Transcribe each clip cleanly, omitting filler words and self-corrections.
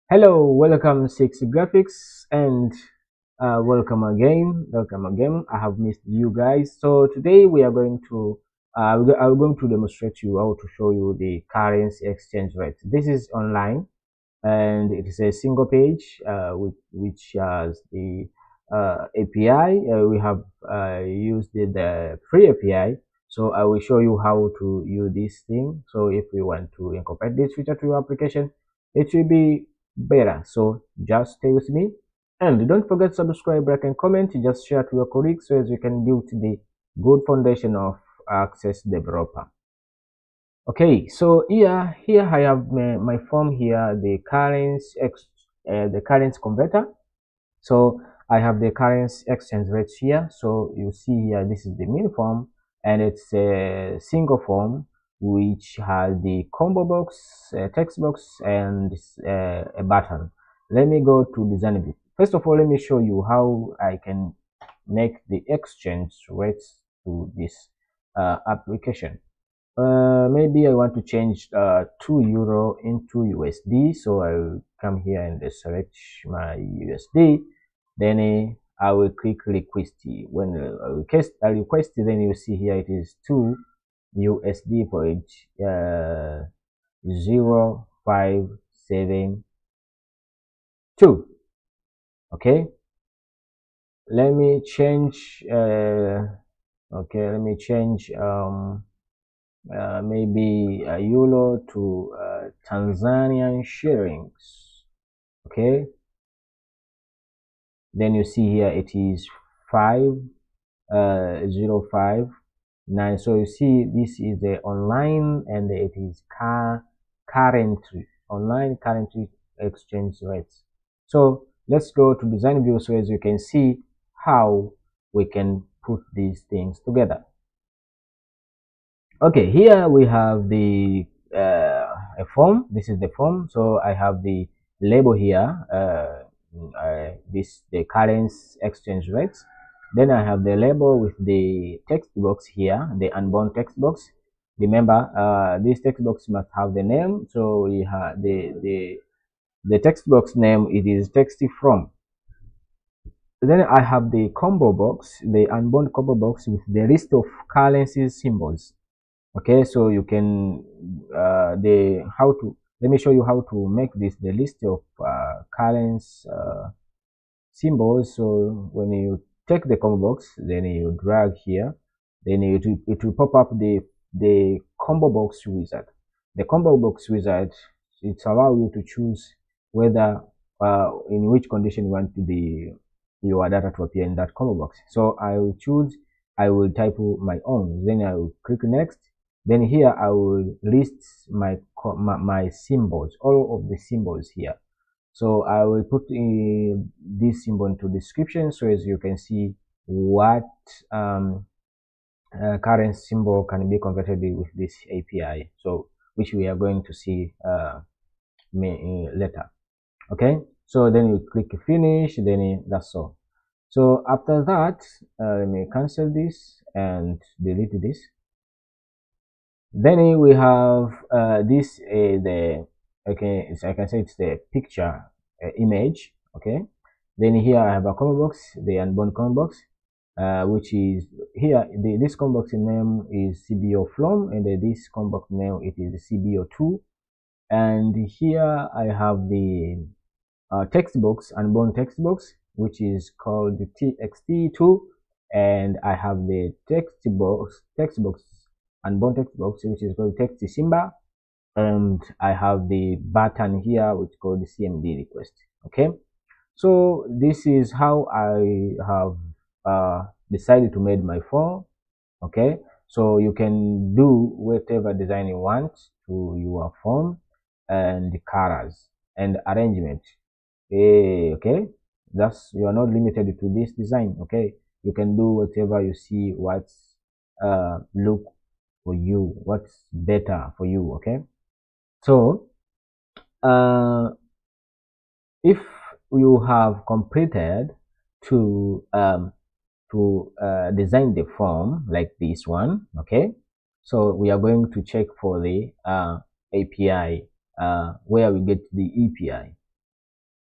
Hello, welcome Six Graphics and welcome again. Welcome again. I have missed you guys. So today we are going to I'm going to demonstrate you how to show you the currency exchange rate. This is online and it is a single page which has the API. We have used the free API. So I will show you how to use this thing. So if we want to incorporate this feature to your application, it will be better. So just stay with me. And don't forget to subscribe, like, and comment. Just share to your colleagues so as you can build the good foundation of Access Developer. Okay, so here I have my form here, the currency converter. So I have the currency exchange rates here. So you see here, this is the main form, and it's a single form which has the combo box, text box, and a button. Let me go to design view. First of all, let me show you how I can make the exchange rates to this application. Maybe I want to change €2 into USD. So I'll come here and select my USD. Then I will click request. When I request, then you see here it is 2 USD for each 0572. Okay, let me change. Okay, let me change. Maybe a euro to Tanzanian shillings. Okay, then you see here it is 5059. So you see this is the online and it is currently online currency exchange rates. So let's go to design view so as you can see how we can put these things together. Okay, here we have the a form. This is the form. So I have the label here. This the currency exchange rates. Then I have the label with the text box here, the unbound text box. Remember, this text box must have the name. So we have the text box name. It is text from. Then I have the combo box, the unbound combo box with the list of currency symbols. Okay, so you can let me show you how to make this the list of currency symbols. So when you take the combo box, then you drag here, then it will pop up the combo box wizard. The combo box wizard, it allow you to choose whether in which condition you want your data to appear in that combo box. So I will type my own, then I will click next. Then here I will list my symbols, all of the symbols here. So I will put this symbol into description so as you can see what current symbol can be converted with this API. So which we are going to see later. Okay, so then you click finish, then that's all. So after that, let me cancel this and delete this. Then we have this the okay, so I can say it's the picture image. Okay, then here I have a combo box, the unbound combo box, which is here this combo box name is CBO from, and this combo box name it is CBO2, and here I have the text box, unbound text box, which is called TXT2, and I have the text box unbound text box, which is called text Simba, and I have the button here which is called the CMD request. Okay, so this is how I have decided to make my form. Okay, so you can do whatever design you want to your form and the colors and arrangement. Okay, that's you are not limited to this design. Okay, you can do whatever you see what's look for you, what's better for you. Okay, so if you have completed to design the form like this one, okay, so we are going to check for the API where we get the API.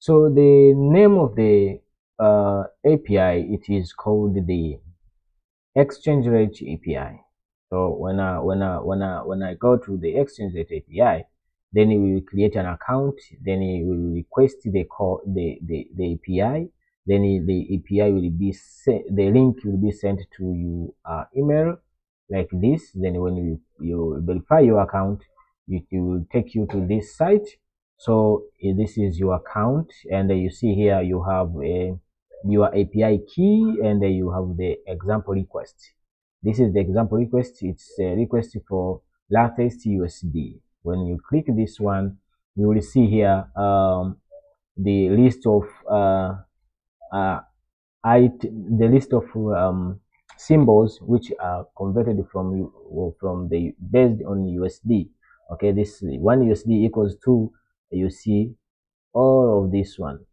So the name of the API, it is called the exchange rate API. So when I go to the exchange rate API, then we will create an account, then we will request the call the API, then the API will be sent, the link will be sent to you email like this. Then when you verify your account, it will take you to this site. So this is your account, and you see here you have your API key, and you have the example request. This is the example request. It's a request for latest USD. When you click this one, you will see here the list of uh, the list of symbols which are converted from the based on USD. Okay, this 1 USD equals to, you see all of this one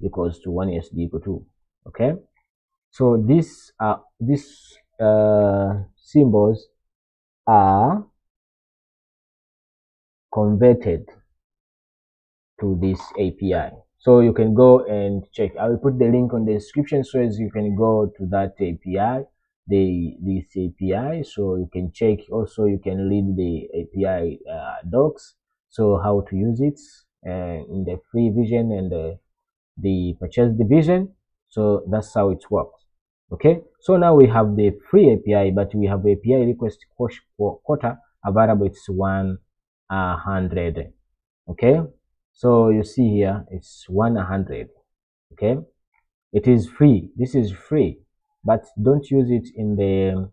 equals to 1 USD equal to. Okay, so these symbols are converted to this API. So you can go and check. I will put the link on the description so as you can go to that API, this API, so you can check. Also, you can read the API docs, so how to use it in the free version and the purchase division. So that's how it works. Okay, so now we have the free API, but we have API request quota available. It's 100. Okay, so you see here it's 100. Okay, it is free. This is free, but don't use it in the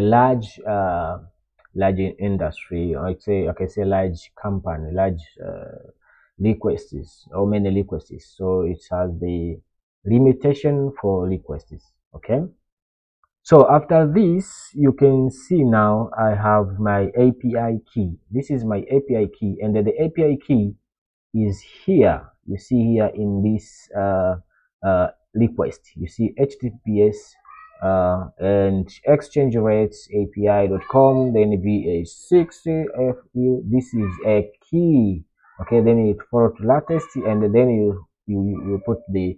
large industry, or I can say large company, large requests or many requests. So it has the limitation for requests. Okay, so after this, you can see now I have my API key. This is my API key, and the API key is here. You see here in this request, you see HTTPS and exchange rates API.com, then VH6FU. This is a key. Okay, then you follow to latest, and then you put the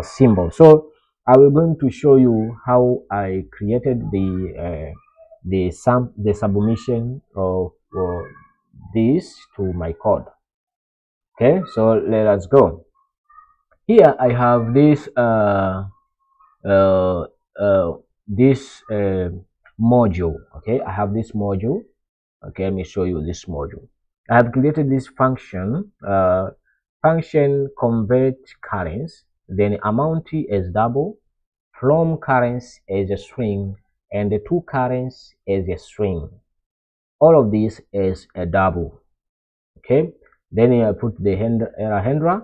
symbol. So I will going to show you how I created the submission of this to my code. Okay, so let us go. Here I have this uh, this module. Okay, I have this module. Okay, let me show you this module. I have created this function. Function convert currency, then amount as double, from currency as a string, and the to currency as a string. All of this is a double. Okay, then I put the error handler,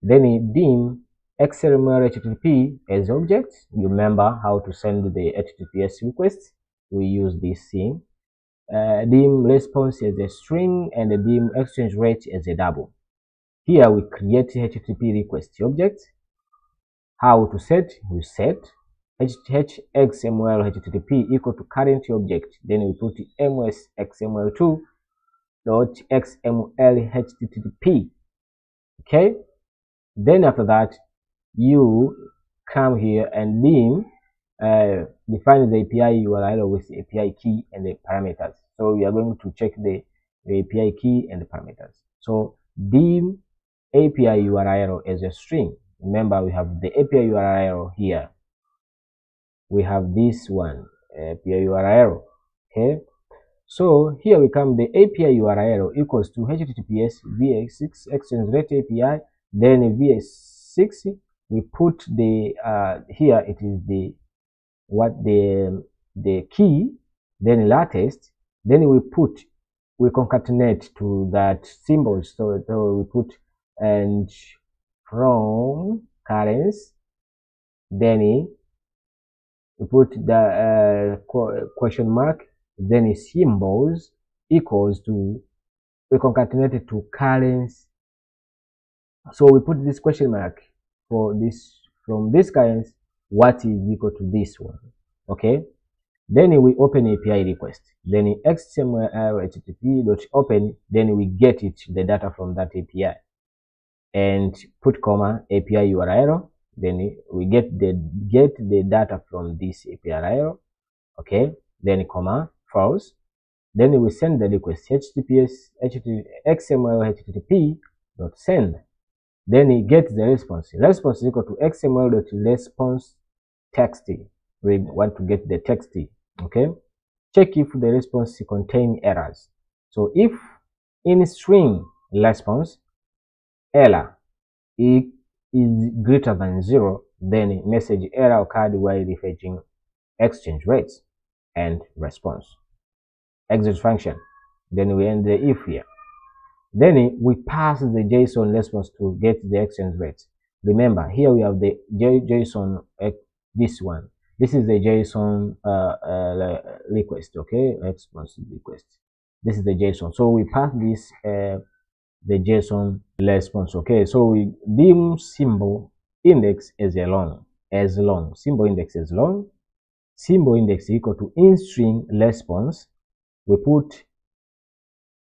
then dim XML HTTP as object. You remember how to send the HTTPS request. We use this thing. Dim response as a string, and the dim exchange rate as a double. Here we create HTTP request object. How to set? We set XML HTTP equal to current object. Then we put ms XML2 dot XML HTTP. Okay, then after that you come here and define the API URL with the API key and the parameters. So we are going to check the API key and the parameters. So dim API URL as a string. Remember, we have the API URL here. We have this one, API URL. Okay, so here we come, the API URL equals to HTTPS VH6 exchange rate API, then VH6, we put the here it is the key, then latest, then we concatenate to that symbol. So we put and from currency, then we put the question mark, then symbols equals to, we concatenate it to currency. So we put this question mark for this, from this currency, what is equal to this one. Okay, Then we open API request. Then XML http.open, then we get it, the data from that API, and put comma API URL. Then we get the data from this API URL. Okay. Then comma false. Then we send the request https xml http dot send. Then it gets the response. Response is equal to xml dot response text. We want to get the text. Okay. Check if the response contain errors. So if in string response error is greater than 0, then message error occurred while fetching exchange rates and response. Exit function. Then we end the if here. Then we pass the JSON response to get the exchange rates. Remember, here we have the JSON, this one. This is the JSON request, okay? Response request. This is the JSON. So we pass this the JSON response, okay? So we dim symbol index as long, symbol index as long, symbol index equal to in string response. We put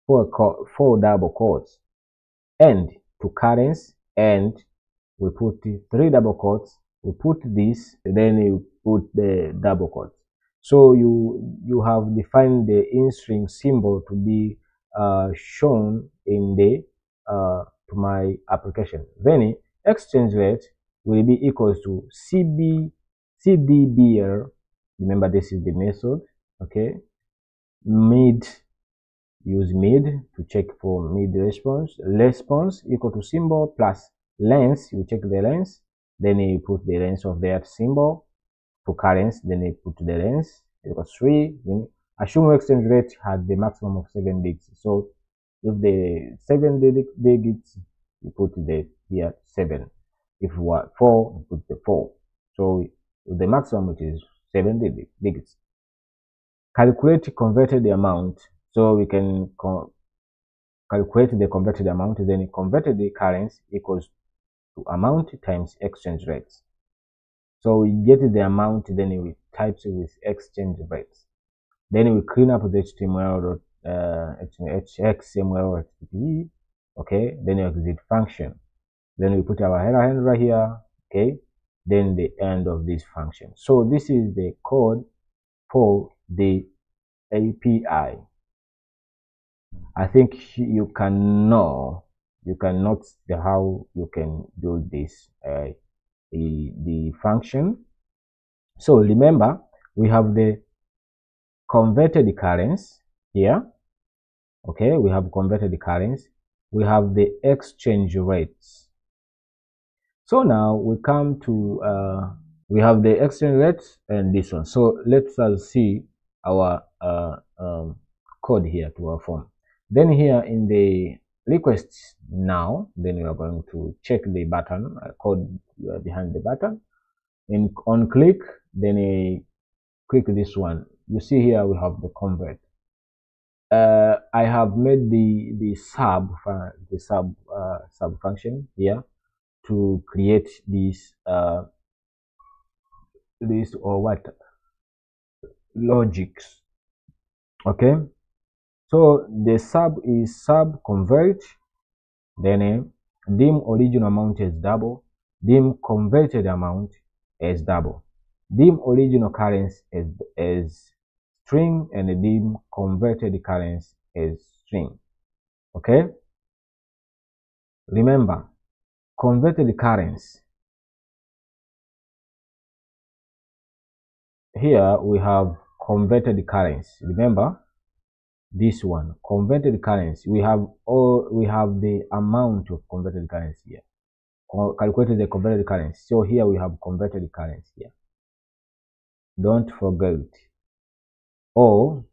four double quotes, and to currency, and we put 3 double quotes. We put this, then you put the double quotes. So you have defined the in string symbol to be shown in the to my application. Then exchange rate will be equals to CDBL. Remember, this is the method. Okay, mid. Use mid to check for mid response. Response equal to symbol plus length. You check the length, then you put the length of that symbol. To currency, then you put the length equals 3. Then assume exchange rate has the maximum of 7 digits. So if the 7 digits, you put the here 7. If you want 4, you put the 4. So the maximum it is 7 digits. Calculate converted amount. So we can calculate the converted amount, then converted the currency equals to amount times exchange rates. So we get the amount, then we type it with exchange rates. Then we clean up the HTML, XML, HTTP. Okay. Then we exit function. Then we put our header handler here. Okay. Then the end of this function. So this is the code for the API. I think you can note how you can do this the function. So remember, we have the converted currency here. Okay, we have converted currency. We have the exchange rates. So now we come to we have the exchange rates and this one. So let's see our code here to our form. Then here in the requests now, then we are going to check the button code behind the button. And on click, then click this one. You see here we have the convert. I have made the sub function here to create this or what logics. Okay. So the sub is sub convert, then dim original amount as double, dim converted amount as double, dim original currency as string, and dim converted currency as string. Okay. Remember, converted currency. Here we have converted currency. Remember, this one converted currency, we have the amount of converted currency here, calculated the converted currency. So here we have converted currency here, don't forget, or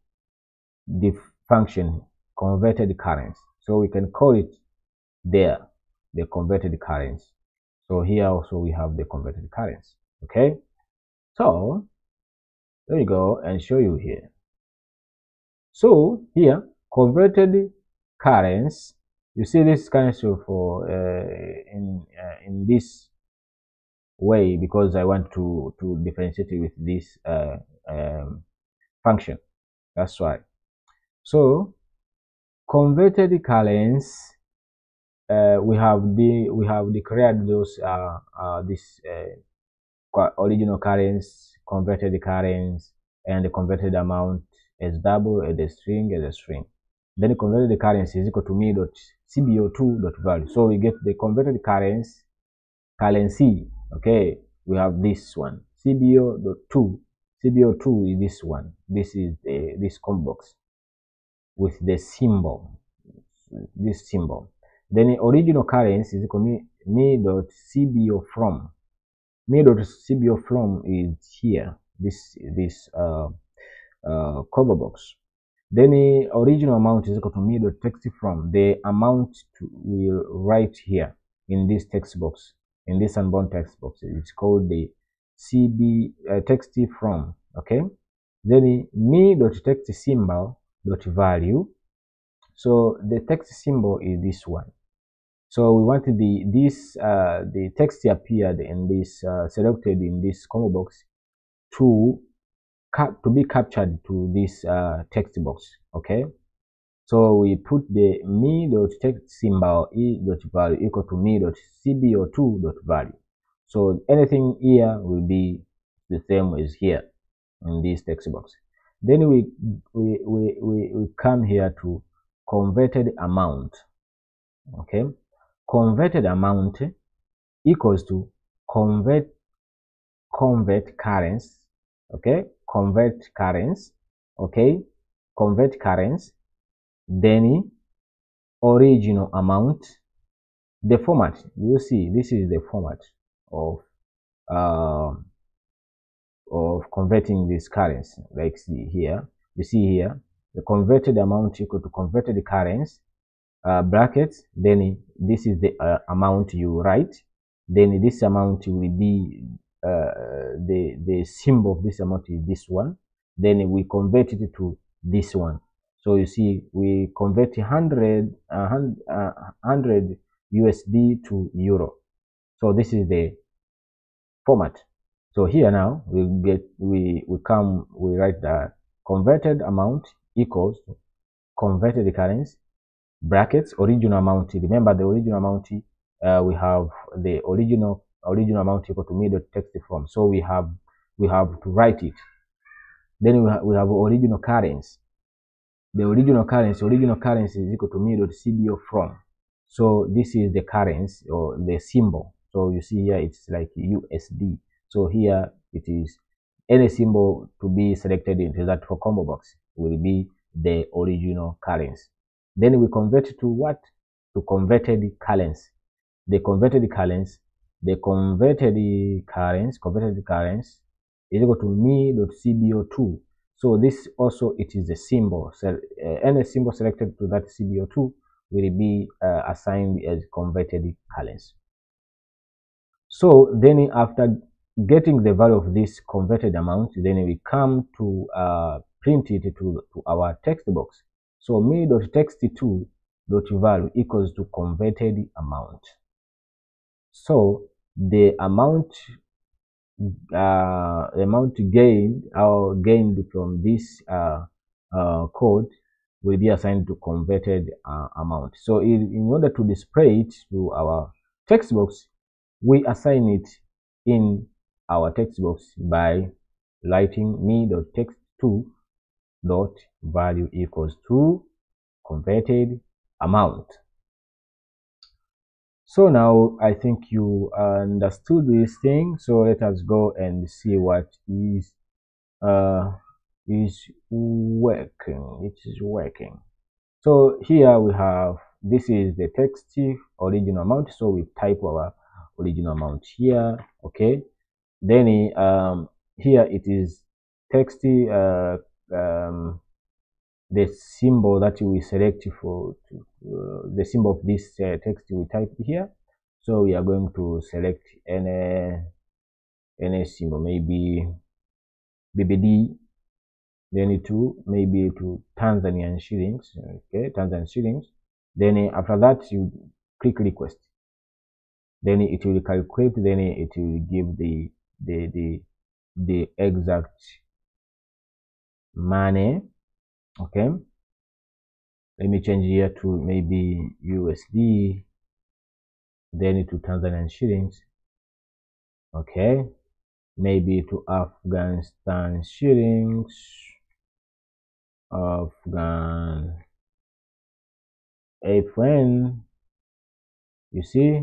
the function converted currency, so we can call it there, the converted currency. So here also we have the converted currency. Okay, so let me go and show you here. So here, converted currency, you see this currency for in this way, because I want to differentiate it with this function. That's why. So converted currency, we have declared those this original currency, converted currency, and the converted amount as double, as a string. Then the converted currency is equal to me dot cbo2 dot value. So we get the converted currency. Okay, we have this one cbo2. cbo2 is this one. This is this combo box with the symbol, this symbol. Then the original currency is equal to me dot cbo from. Me dot cbo from is here. This cover box. Then the original amount is equal to me dot text from. The amount will write here in this text box, in this unbound text box. It's called the cb text from. Okay. Then me dot text symbol dot value. So the text symbol is this one. So we want the text appeared in this selected in this combo box to be captured to this text box. Okay. So we put the me dot text symbol e dot value equal to me dot cbo2 dot value. So anything here will be the same as here in this text box. Then we come here to converted amount. Okay, converted amount equals to convert currency. Okay, convert currency. Okay, convert currency. Then original amount. The format, you see, this is the format of converting this currency. Like see here, you see here, the converted amount equal to converted currency, brackets. Then this is the amount you write. Then this amount will be the symbol of this amount is this one. Then we convert it to this one. So you see, we convert 100 USD to euro. So this is the format. So here now we write the converted amount equals converted currency, brackets, original amount. Remember the original amount, we have the original amount equal to me dot text from. So we have to write it. Then we have original currency. The original currency is equal to me dot cbo from. So this is the currency or the symbol. So you see here it's like USD. So here it is any symbol to be selected into that for combo box will be the original currency. Then we convert to what? To converted currency. The converted currency is equal to me dot cbo2. So this also, it is a symbol. So any symbol selected to that cbo2 will be assigned as converted currency. So then after getting the value of this converted amount, then we come to print it to our text box. So me dot text2 dot value equals to converted amount. So the amount gained from this code will be assigned to converted amount. So in order to display it to our text box, we assign it in our text box by writing me.text2 dot value equals to converted amount. So now I think you understood this thing. So let us go and see what is working. It is working. So here we have, this is the text original amount. So we type our original amount here. Okay. Then here it is text the symbol that we select for the symbol of this text we type here. So we are going to select any symbol, maybe BBD, then maybe to Tanzanian shillings. Okay, Tanzanian shillings. Then after that you click request. Then it will calculate. Then it will give the exact money. Okay, let me change here to maybe USD, then to Tanzanian shillings. Okay, maybe to Afghanistan shillings, Afghan FN. You see,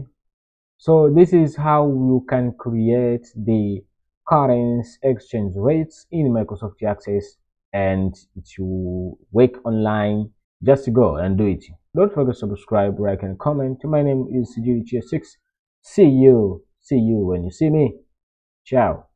so this is how you can create the currency exchange rates in Microsoft Access, and to work online. Just go and do it. Don't forget to subscribe, like, and comment. My name is CGH6. See you when you see me. Ciao.